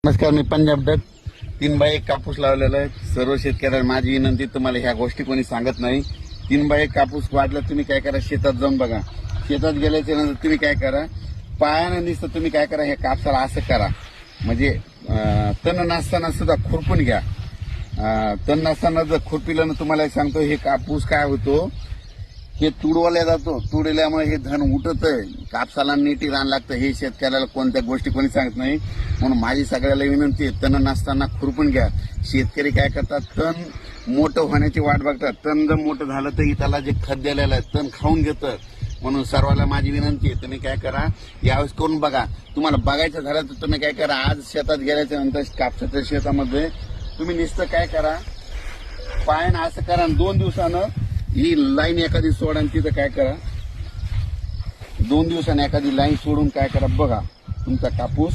नमस्कार, मी Punjab duck 3x1 कापूस लावलेला आहे. सर्व शेतकऱ्यांना माझी विनंती, तुम्हाला ह्या गोष्टी कोणी सांगत नाही. 3x1 कापूस वाढला, तुम्ही काय करा, शेतात जाऊन बघा. शेतात गेल्याच्या नंतर तुम्ही काय करा, पायानं नुसतं तुम्ही काय करा, हे कापसाला असं करा, म्हणजे तण नसताना सुद्धा खुरपून घ्या. तण नसताना जर खुरपिलं ना, तुम्हाला सांगतो हे कापूस काय होतो, हे तुडवल्या जातो. तुडल्यामुळे हे धन उठत आहे, कापसाला नीटी रान लागतं. हे शेतकऱ्याला कोणत्या गोष्टी कोणी सांगत नाही. म्हणून माझी सगळ्याला विनंती आहे, तण नसताना खुरपून घ्या. शेतकरी काय करतात, तण मोठं होण्याची वाट बघतात. तण जर मोठं झालं तर त्याला जे खत दिलेलं आहे तण खाऊन घेतं. म्हणून सर्वांना माझी विनंती आहे, तुम्ही काय करा, यावेळेस करून बघा. तुम्हाला बघायचं झालं तर तुम्ही काय करा, आज शेतात गेल्याच्या नंतर कापसाच्या शेतामध्ये तुम्ही नुसतं काय करा, पायानं असं करा, 2 दिवसानं ही लाईन एखादी सोडा, तिथं काय करा, 2 दिवसांनी एखादी लाईन सोडून काय करा, बघा तुमचा कापूस